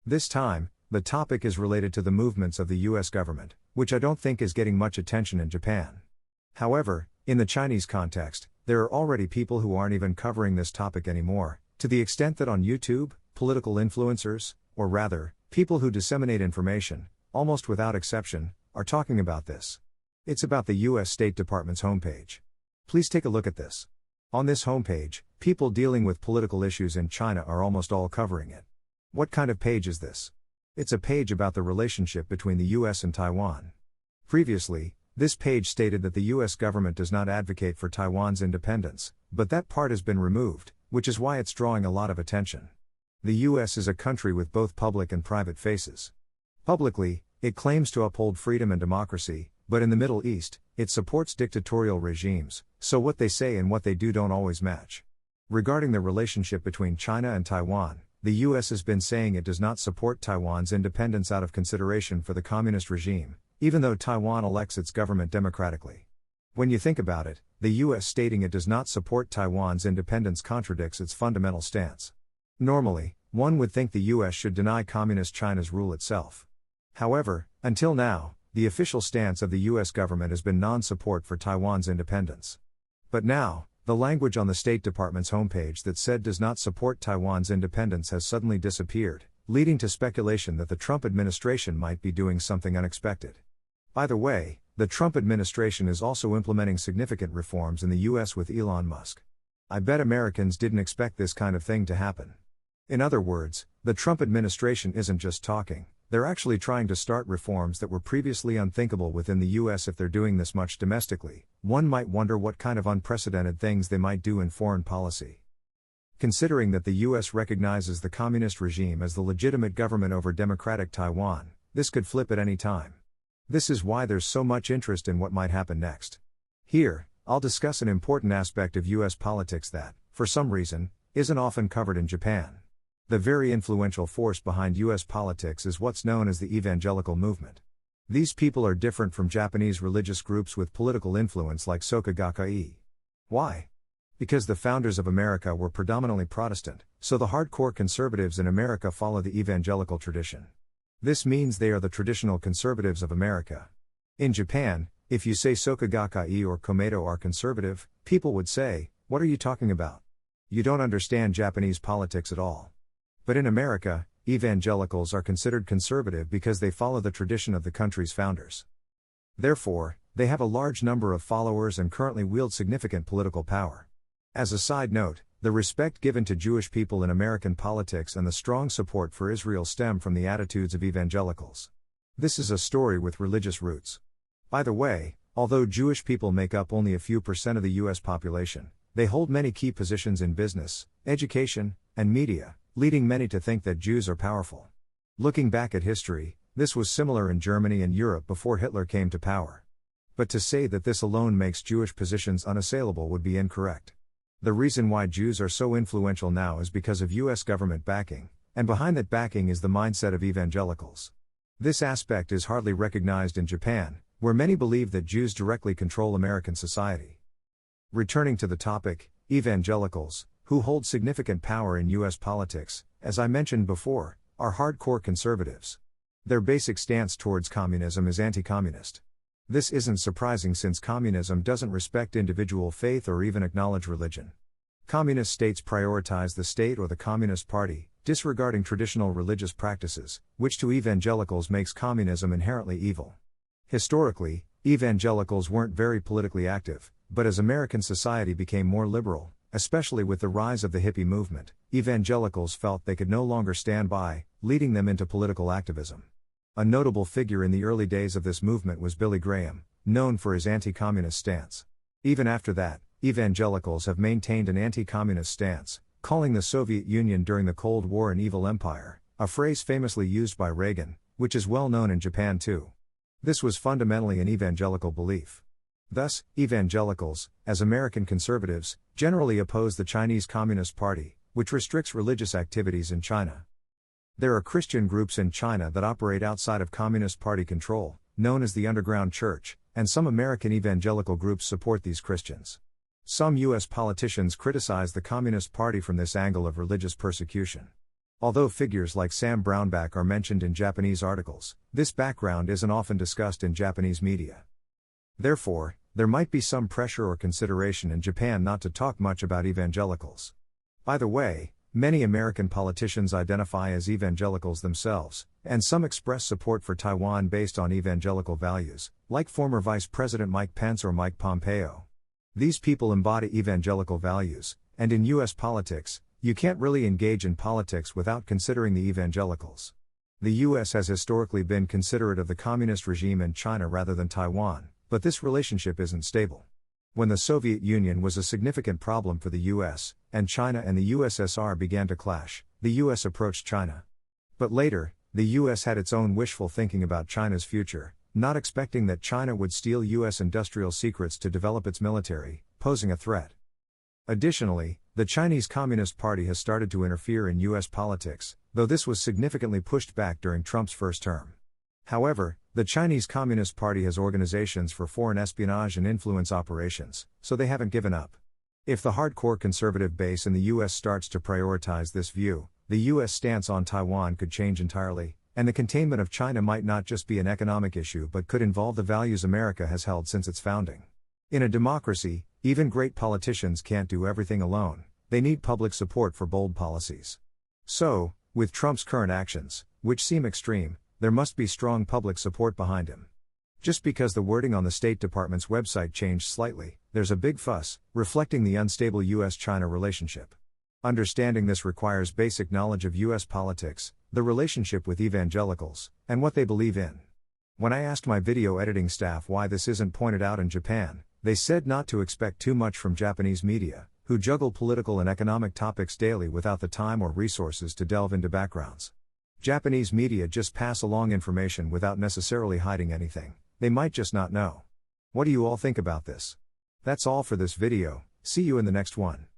This time, the topic is related to the movements of the U.S. government, which I don't think is getting much attention in Japan. However, in the Chinese context, there are already people who aren't even covering this topic anymore, to the extent that on YouTube, political influencers, or rather, people who disseminate information, almost without exception, are talking about this. It's about the U.S. State Department's homepage. Please take a look at this. On this homepage, people dealing with political issues in China are almost all covering it. What kind of page is this? It's a page about the relationship between the U.S. and Taiwan. Previously, this page stated that the U.S. government does not advocate for Taiwan's independence, but that part has been removed, which is why it's drawing a lot of attention. The U.S. is a country with both public and private faces. Publicly, it claims to uphold freedom and democracy, but in the Middle East, it supports dictatorial regimes, so what they say and what they do don't always match. Regarding the relationship between China and Taiwan, the U.S. has been saying it does not support Taiwan's independence out of consideration for the communist regime, even though Taiwan elects its government democratically. When you think about it, the U.S. stating it does not support Taiwan's independence contradicts its fundamental stance. Normally, one would think the U.S. should deny communist China's rule itself. However, until now, the official stance of the U.S. government has been non-support for Taiwan's independence. But now, the language on the State Department's homepage that said does not support Taiwan's independence has suddenly disappeared, leading to speculation that the Trump administration might be doing something unexpected. By the way, the Trump administration is also implementing significant reforms in the U.S. with Elon Musk. I bet Americans didn't expect this kind of thing to happen. In other words, the Trump administration isn't just talking. They're actually trying to start reforms that were previously unthinkable within the U.S. If they're doing this much domestically, one might wonder what kind of unprecedented things they might do in foreign policy. Considering that the U.S. recognizes the communist regime as the legitimate government over democratic Taiwan, this could flip at any time. This is why there's so much interest in what might happen next. Here, I'll discuss an important aspect of U.S. politics that, for some reason, isn't often covered in Japan. The very influential force behind U.S. politics is what's known as the Evangelical movement. These people are different from Japanese religious groups with political influence like Soka Gakkai. Why? Because the founders of America were predominantly Protestant, so the hardcore conservatives in America follow the evangelical tradition. This means they are the traditional conservatives of America. In Japan, if you say Soka Gakkai or Komeito are conservative, people would say, "What are you talking about? You don't understand Japanese politics at all." But in America, evangelicals are considered conservative because they follow the tradition of the country's founders. Therefore, they have a large number of followers and currently wield significant political power. As a side note, the respect given to Jewish people in American politics and the strong support for Israel stem from the attitudes of evangelicals. This is a story with religious roots. By the way, although Jewish people make up only a few percent of the U.S. population, they hold many key positions in business, education, and media, leading many to think that Jews are powerful. Looking back at history, this was similar in Germany and Europe before Hitler came to power. But to say that this alone makes Jewish positions unassailable would be incorrect. The reason why Jews are so influential now is because of U.S. government backing, and behind that backing is the mindset of evangelicals. This aspect is hardly recognized in Japan, where many believe that Jews directly control American society. Returning to the topic, evangelicals, who hold significant power in U.S. politics, as I mentioned before, are hardcore conservatives. Their basic stance towards communism is anti-communist. This isn't surprising since communism doesn't respect individual faith or even acknowledge religion. Communist states prioritize the state or the Communist Party, disregarding traditional religious practices, which to evangelicals makes communism inherently evil. Historically, evangelicals weren't very politically active, but as American society became more liberal, especially with the rise of the hippie movement, evangelicals felt they could no longer stand by, leading them into political activism. A notable figure in the early days of this movement was Billy Graham, known for his anti-communist stance. Even after that, evangelicals have maintained an anti-communist stance, calling the Soviet Union during the Cold War an evil empire, a phrase famously used by Reagan, which is well known in Japan too. This was fundamentally an evangelical belief. Thus, evangelicals, as American conservatives, generally oppose the Chinese Communist Party, which restricts religious activities in China. There are Christian groups in China that operate outside of Communist Party control, known as the Underground Church, and some American evangelical groups support these Christians. Some U.S. politicians criticize the Communist Party from this angle of religious persecution. Although figures like Sam Brownback are mentioned in Japanese articles, this background isn't often discussed in Japanese media. Therefore, there might be some pressure or consideration in Japan not to talk much about evangelicals. By the way, many American politicians identify as evangelicals themselves, and some express support for Taiwan based on evangelical values, like former Vice President Mike Pence or Mike Pompeo. These people embody evangelical values, and in U.S. politics, you can't really engage in politics without considering the evangelicals. The U.S. has historically been considerate of the communist regime in China rather than Taiwan, but this relationship isn't stable. When the Soviet Union was a significant problem for the U.S., and China and the USSR began to clash, the U.S. approached China. But later, the U.S. had its own wishful thinking about China's future, not expecting that China would steal U.S. industrial secrets to develop its military, posing a threat. Additionally, the Chinese Communist Party has started to interfere in U.S. politics, though this was significantly pushed back during Trump's first term. However, the Chinese Communist Party has organizations for foreign espionage and influence operations, so they haven't given up. If the hardcore conservative base in the U.S. starts to prioritize this view, the U.S. stance on Taiwan could change entirely, and the containment of China might not just be an economic issue but could involve the values America has held since its founding. In a democracy, even great politicians can't do everything alone, they need public support for bold policies. So, with Trump's current actions, which seem extreme, there must be strong public support behind him. Just because the wording on the State Department's website changed slightly, there's a big fuss, reflecting the unstable U.S.-China relationship. Understanding this requires basic knowledge of U.S. politics, the relationship with evangelicals, and what they believe in. When I asked my video editing staff why this isn't pointed out in Japan, they said not to expect too much from Japanese media, who juggle political and economic topics daily without the time or resources to delve into backgrounds. Japanese media just pass along information without necessarily hiding anything, they might just not know. What do you all think about this? That's all for this video, see you in the next one.